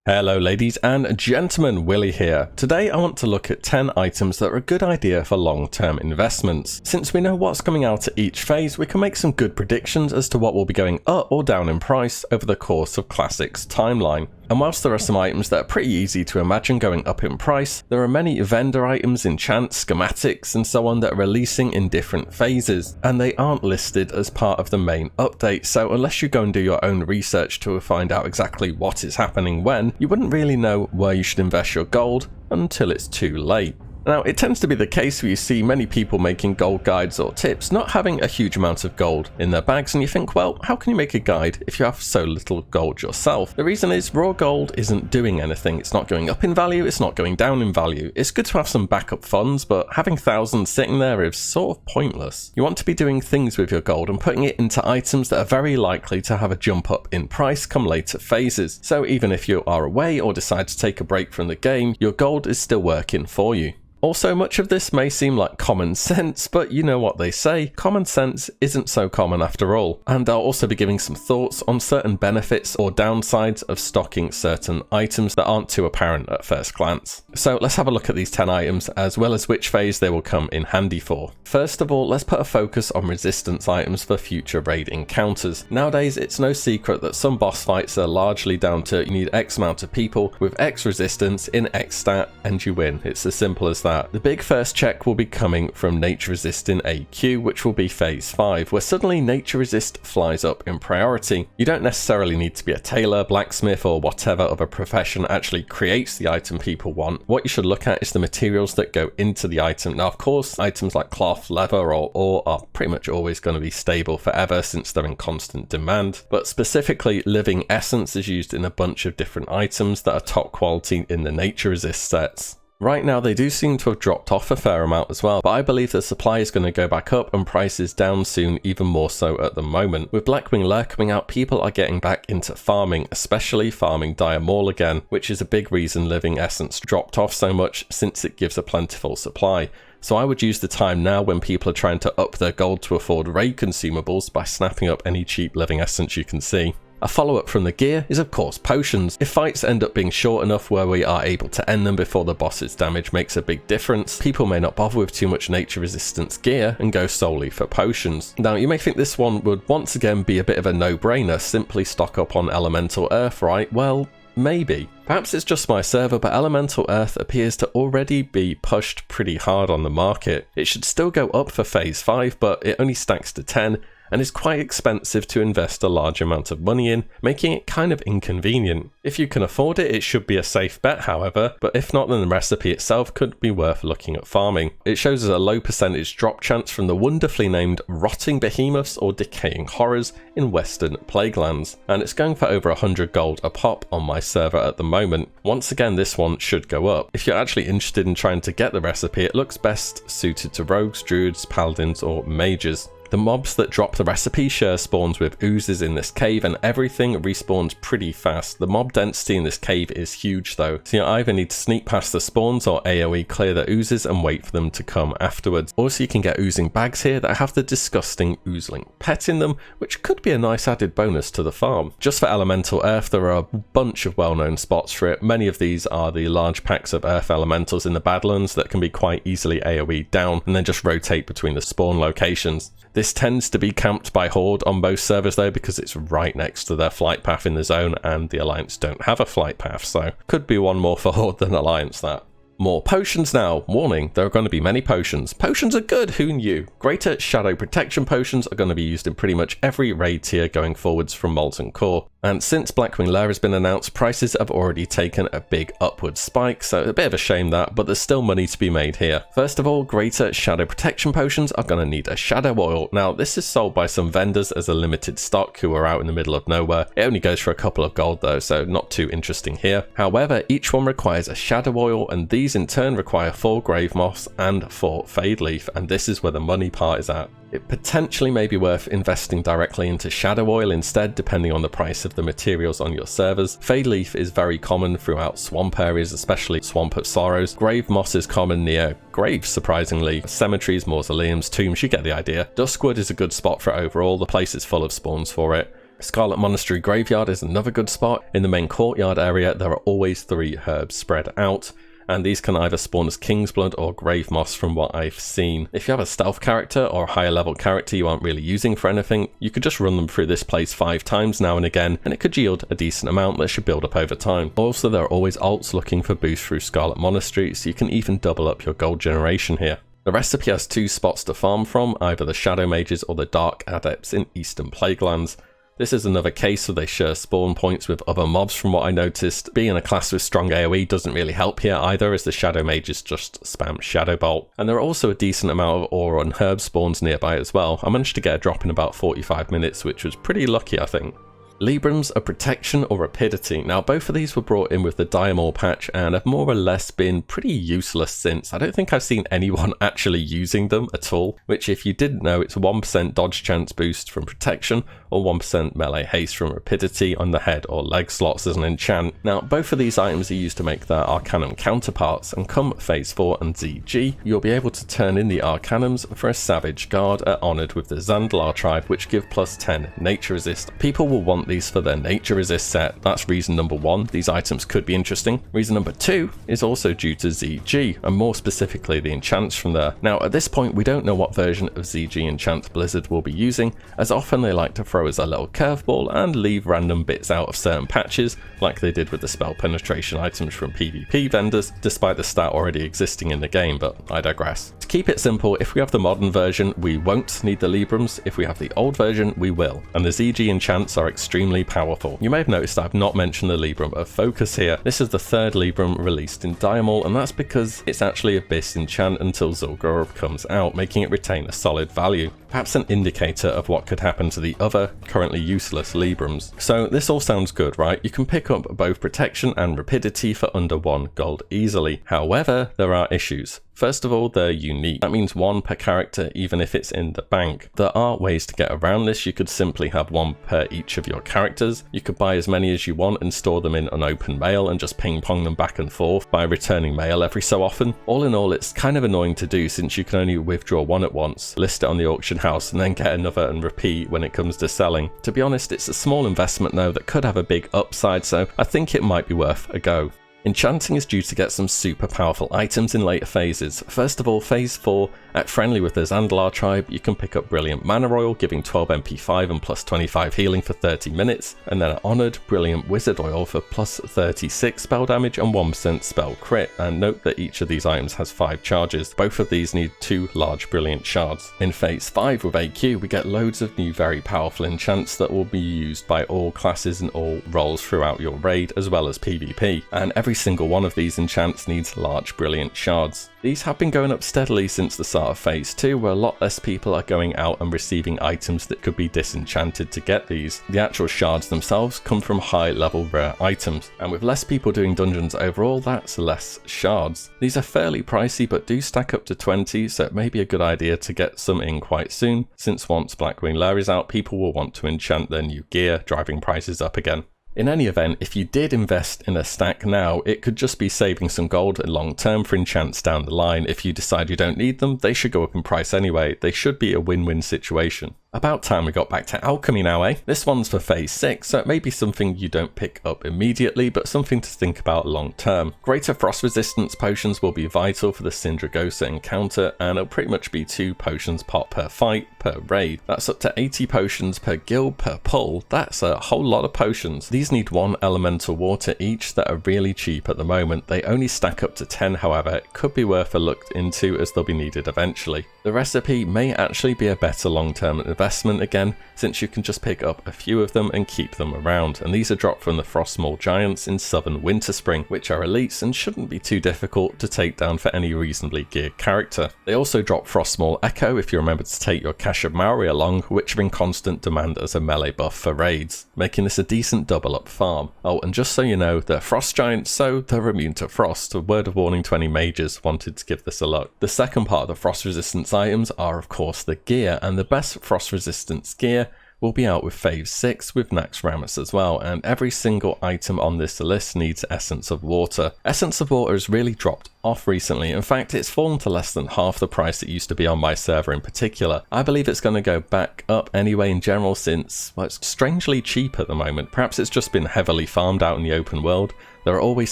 Hello ladies and gentlemen, Willie here. Today I want to look at 10 items that are a good idea for long-term investments. Since we know what's coming out at each phase, we can make some good predictions as to what will be going up or down in price over the course of Classic's timeline. And whilst there are some items that are pretty easy to imagine going up in price, there are many vendor items, enchants, schematics and so on that are releasing in different phases, and they aren't listed as part of the main update, so unless you go and do your own research to find out exactly what is happening when, you wouldn't really know where you should invest your gold until it's too late. Now, it tends to be the case where you see many people making gold guides or tips not having a huge amount of gold in their bags, and you think, well, how can you make a guide if you have so little gold yourself? The reason is raw gold isn't doing anything. It's not going up in value, it's not going down in value. It's good to have some backup funds, but having thousands sitting there is sort of pointless. You want to be doing things with your gold and putting it into items that are very likely to have a jump up in price come later phases. So even if you are away or decide to take a break from the game, your gold is still working for you. Also, much of this may seem like common sense, but you know what they say, common sense isn't so common after all. And I'll also be giving some thoughts on certain benefits or downsides of stocking certain items that aren't too apparent at first glance. So let's have a look at these 10 items, as well as which phase they will come in handy for. First of all, let's put a focus on resistance items for future raid encounters. Nowadays, it's no secret that some boss fights are largely down to you need X amount of people with X resistance in X stat and you win. It's as simple as that. The big first check will be coming from nature resist in AQ, which will be phase 5, where suddenly nature resist flies up in priority. You don't necessarily need to be a tailor, blacksmith or whatever other profession actually creates the item people want. What you should look at is the materials that go into the item. Now of course, items like cloth, leather or ore are pretty much always going to be stable forever since they're in constant demand, but specifically living essence is used in a bunch of different items that are top quality in the nature resist sets. Right now they do seem to have dropped off a fair amount as well, but I believe the supply is going to go back up and prices down soon, even more so at the moment. With Blackwing Lair coming out, people are getting back into farming, especially farming Dire Maul again, which is a big reason Living Essence dropped off so much since it gives a plentiful supply. So I would use the time now when people are trying to up their gold to afford raid consumables by snapping up any cheap Living Essence you can see. A follow-up from the gear is of course potions. If fights end up being short enough where we are able to end them before the boss's damage makes a big difference, people may not bother with too much nature resistance gear and go solely for potions. Now you may think this one would once again be a bit of a no-brainer, simply stock up on elemental earth, right? Well, maybe. Perhaps it's just my server, but elemental earth appears to already be pushed pretty hard on the market. It should still go up for phase 5, but it only stacks to 10, and is quite expensive to invest a large amount of money in, making it kind of inconvenient. If you can afford it, it should be a safe bet however, but if not, then the recipe itself could be worth looking at farming. It shows us a low percentage drop chance from the wonderfully named Rotting Behemoths or Decaying Horrors in Western Plaguelands, and it's going for over 100 gold a pop on my server at the moment. Once again, this one should go up. If you're actually interested in trying to get the recipe, it looks best suited to rogues, druids, paladins or mages. The mobs that drop the recipe share spawns with oozes in this cave, and everything respawns pretty fast. The mob density in this cave is huge though, so you either need to sneak past the spawns or AoE clear the oozes and wait for them to come afterwards. Also you can get oozing bags here that have the disgusting oozeling pet in them, which could be a nice added bonus to the farm. Just for elemental earth, there are a bunch of well-known spots for it. Many of these are the large packs of earth elementals in the Badlands that can be quite easily AoE down and then just rotate between the spawn locations. This tends to be camped by Horde on most servers though, because it's right next to their flight path in the zone and the Alliance don't have a flight path, so could be one more for Horde than Alliance that. More potions now. Warning, there are going to be many potions. Potions are good, who knew? Greater Shadow Protection potions are going to be used in pretty much every raid tier going forwards from Molten Core. And since Blackwing Lair has been announced, prices have already taken a big upward spike, so a bit of a shame that, but there's still money to be made here. First of all, Greater Shadow Protection potions are going to need a Shadow Oil. Now, this is sold by some vendors as a limited stock who are out in the middle of nowhere. It only goes for a couple of gold though, so not too interesting here. However, each one requires a Shadow Oil, and these in turn require 4 Grave Moss and 4 Fade Leaf, and this is where the money part is at. It potentially may be worth investing directly into Shadow Oil instead, depending on the price of the materials on your servers. Fade Leaf is very common throughout swamp areas, especially Swamp of Sorrows. Grave Moss is common near graves, surprisingly. Cemeteries, mausoleums, tombs, you get the idea. Duskwood is a good spot for it overall. The place is full of spawns for it. Scarlet Monastery Graveyard is another good spot. In the main courtyard area, there are always 3 herbs spread out, and these can either spawn as Kingsblood or Grave Moss from what I've seen. If you have a stealth character or a higher level character you aren't really using for anything, you could just run them through this place 5 times now and again, and it could yield a decent amount that should build up over time. Also, there are always alts looking for boosts through Scarlet Monastery, so you can even double up your gold generation here. The recipe has 2 spots to farm from, either the Shadow Mages or the Dark Adepts in Eastern Plaguelands. This is another case where they share spawn points with other mobs from what I noticed. Being a class with strong AoE doesn't really help here either, as the Shadow Mages just spam Shadow Bolt. And there are also a decent amount of ore and herb spawns nearby as well. I managed to get a drop in about 45 minutes, which was pretty lucky I think. LIBRAMS are protection or rapidity. Now both of these were brought in with the Diamore patch and have more or less been pretty useless since. I don't think I've seen anyone actually using them at all, which if you didn't know, it's 1% dodge chance boost from protection or 1% melee haste from rapidity on the head or leg slots as an enchant. Now both of these items are used to make their Arcanum counterparts, and come phase 4 and ZG, you'll be able to turn in the Arcanums for a Savage Guard at Honoured with the Zandalar tribe, which give plus 10 nature resist. People will want these for their nature resist set. That's reason number 1, these items could be interesting. Reason number 2 is also due to ZG, and more specifically the enchants from there. Now at this point we don't know what version of ZG enchant Blizzard will be using, as often they like to throw us a little curveball and leave random bits out of certain patches, like they did with the spell penetration items from PvP vendors, despite the stat already existing in the game, but I digress. To keep it simple, if we have the modern version we won't need the LIBRAMS, if we have the old version we will, and the ZG enchants are extremely powerful. You may have noticed I've not mentioned the Libram of Focus here. This is the 3rd Libram released in Diamol, and that's because it's actually Abyss enchant until Zul'Gurub comes out, making it retain a solid value. Perhaps an indicator of what could happen to the other, currently useless Librams. So this all sounds good, right? You can pick up both protection and rapidity for under 1 gold easily. However, there are issues. First of all, they're unique. That means 1 per character, even if it's in the bank. There are ways to get around this. You could simply have 1 per each of your characters. You could buy as many as you want and store them in unopened mail and just ping pong them back and forth by returning mail every so often. All in all, it's kind of annoying to do since you can only withdraw 1 at once, list it on the auction house, and then get another and repeat when it comes to selling. To be honest, it's a small investment though that could have a big upside, so I think it might be worth a go. Enchanting is due to get some super powerful items in later phases. First of all, phase 4, at friendly with the Zandalar tribe, you can pick up Brilliant Mana Oil, giving 12 MP5 and plus 25 healing for 30 minutes, and then at Honoured, Brilliant Wizard Oil for plus 36 spell damage and 1% spell crit, and note that each of these items has 5 charges. Both of these need 2 large Brilliant Shards. In phase 5 with AQ, we get loads of new very powerful enchants that will be used by all classes and all roles throughout your raid, as well as PvP, and every single one of these enchants needs large Brilliant Shards. These have been going up steadily since the start of phase 2, where a lot less people are going out and receiving items that could be disenchanted to get these. The actual shards themselves come from high level rare items, and with less people doing dungeons overall, that's less shards. These are fairly pricey but do stack up to 20, so it may be a good idea to get some in quite soon, since once Blackwing Lair is out, people will want to enchant their new gear, driving prices up again. In any event, if you did invest in a stack now, it could just be saving some gold long term for enchants down the line. If you decide you don't need them, they should go up in price anyway. They should be a win-win situation. About time we got back to alchemy now, eh? This one's for phase 6, so it may be something you don't pick up immediately, but something to think about long term. Greater frost resistance potions will be vital for the Sindragosa encounter, and it'll pretty much be 2 potions pot per fight per raid. That's up to 80 potions per guild per pull. That's a whole lot of potions. These need 1 elemental water each that are really cheap at the moment. They only stack up to 10, however. It could be worth a look into as they'll be needed eventually. The recipe may actually be a better long-term investment again, since you can just pick up a few of them and keep them around, and these are dropped from the Frostmaw Giants in Southern Winterspring, which are elites and shouldn't be too difficult to take down for any reasonably geared character. They also drop Frostmaw Echo if you remember to take your Cache of Maori along, which are in constant demand as a melee buff for raids, making this a decent double up farm. Oh, and just so you know, they're Frost Giants, so they're immune to frost. A word of warning to any mages wanted to give this a look. The second part of the frost resistance items are of course the gear, and the best frost resistance gear we'll be out with Phase 6 with Naxxramas as well, and every single item on this list needs Essence of Water. Essence of Water has really dropped off recently. In fact, it's fallen to less than half the price it used to be on my server in particular. I believe it's going to go back up anyway in general since, well, it's strangely cheap at the moment. Perhaps it's just been heavily farmed out in the open world. There are always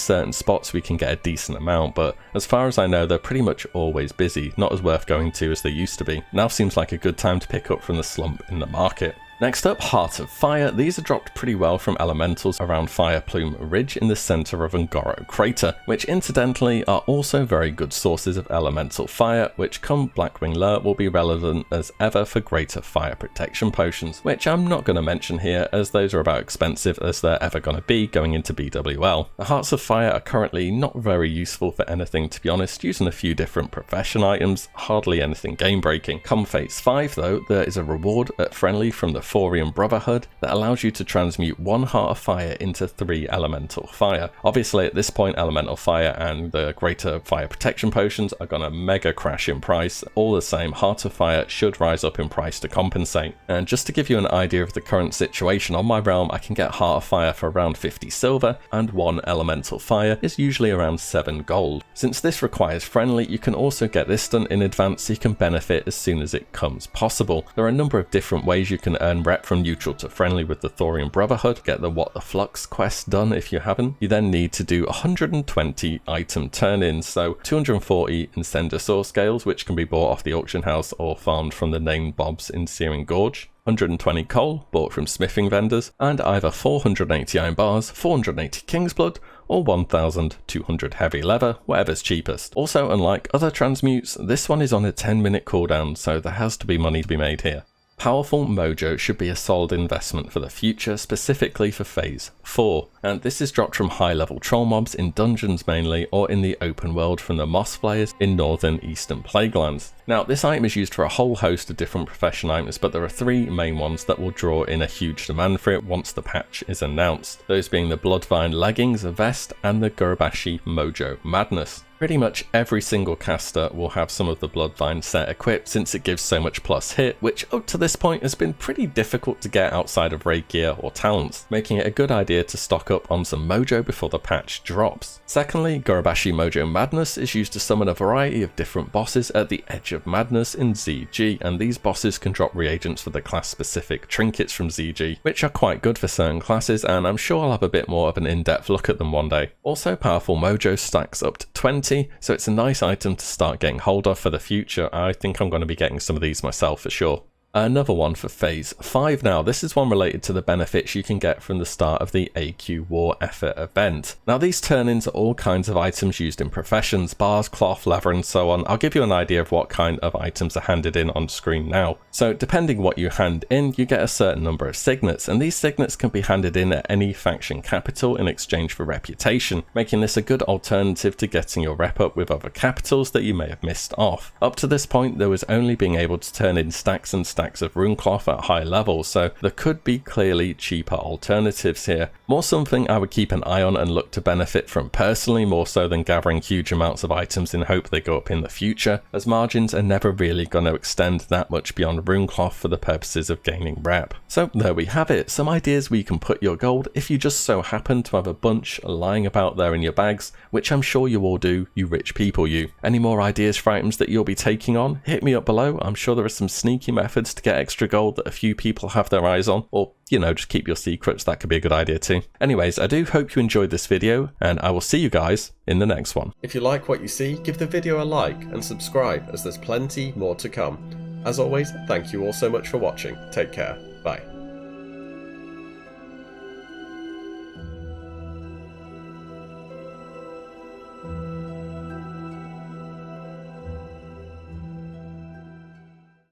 certain spots we can get a decent amount, but as far as I know, they're pretty much always busy, not as worth going to as they used to be. Now seems like a good time to pick up from the slump in the market. Next up, Heart of Fire. These are dropped pretty well from elementals around Fire Plume Ridge in the centre of Ungoro Crater, which incidentally are also very good sources of elemental fire, which come Blackwing Lure will be relevant as ever for greater fire protection potions, which I'm not going to mention here as those are about expensive as they're ever going to be going into BWL. The Hearts of Fire are currently not very useful for anything, to be honest, using a few different profession items, hardly anything game breaking. Come Phase 5 though, there is a reward at friendly from the Thorium Brotherhood that allows you to transmute 1 Heart of Fire into 3 Elemental Fire. Obviously at this point Elemental Fire and the greater fire protection potions are gonna mega crash in price. All the same, Heart of Fire should rise up in price to compensate. And just to give you an idea of the current situation, on my realm I can get Heart of Fire for around 50 silver and 1 Elemental Fire is usually around 7 gold. Since this requires friendly, you can also get this done in advance so you can benefit as soon as it comes possible. There are a number of different ways you can earn rep from neutral to friendly with the Thorium Brotherhood. Get the What the Flux quest done if you haven't. You then need to do 120 item turn-ins, so 240 Incender Source Scales, which can be bought off the auction house or farmed from the named mobs in Searing Gorge. 120 coal, bought from smithing vendors, and either 480 iron bars, 480 King's Blood, or 1200 heavy leather, whatever's cheapest. Also, unlike other transmutes, this one is on a 10-minute cooldown, so there has to be money to be made here. Powerful Mojo should be a solid investment for the future, specifically for Phase 4, and this is dropped from high level troll mobs in dungeons mainly, or in the open world from the Moss Flayers in northern eastern Plaguelands. Now this item is used for a whole host of different profession items, but there are 3 main ones that will draw in a huge demand for it once the patch is announced, those being the Bloodvine Leggings, Vest, and the Gurubashi Mojo Madness. Pretty much every single caster will have some of the Bloodvine set equipped since it gives so much plus hit, which up to this point has been pretty difficult to get outside of raid gear or talents, making it a good idea to stock up on some Mojo before the patch drops. Secondly, Gurubashi Mojo Madness is used to summon a variety of different bosses at the edge of madness in ZG, and these bosses can drop reagents for the class specific trinkets from ZG, which are quite good for certain classes, and I'm sure I'll have a bit more of an in-depth look at them one day. Also, Powerful Mojo stacks up to 20, so it's a nice item to start getting hold of for the future. I think I'm going to be getting some of these myself for sure. Another one for Phase 5 now. This is one related to the benefits you can get from the start of the AQ War Effort event. Now these turn-ins are all kinds of items used in professions, bars, cloth, leather and so on. I'll give you an idea of what kind of items are handed in on screen now. So depending what you hand in, you get a certain number of signets, and these signets can be handed in at any faction capital in exchange for reputation, making this a good alternative to getting your rep up with other capitals that you may have missed off. Up to this point there was only being able to turn in stacks and stacks of rune cloth at high levels, so there could be clearly cheaper alternatives here. More something I would keep an eye on and look to benefit from personally, more so than gathering huge amounts of items in hope they go up in the future, as margins are never really going to extend that much beyond rune cloth for the purposes of gaining rep. So there we have it, some ideas where you can put your gold if you just so happen to have a bunch lying about there in your bags, which I'm sure you all do, you rich people you. Any more ideas for items that you'll be taking on? Hit me up below. I'm sure there are some sneaky methods to get extra gold that a few people have their eyes on, or you know, just keep your secrets. That could be a good idea too. Anyways, I do hope you enjoyed this video, and I will see you guys in the next one. If you like what you see, give the video a like and subscribe, as there's plenty more to come. As always, thank you all so much for watching. Take care. Bye.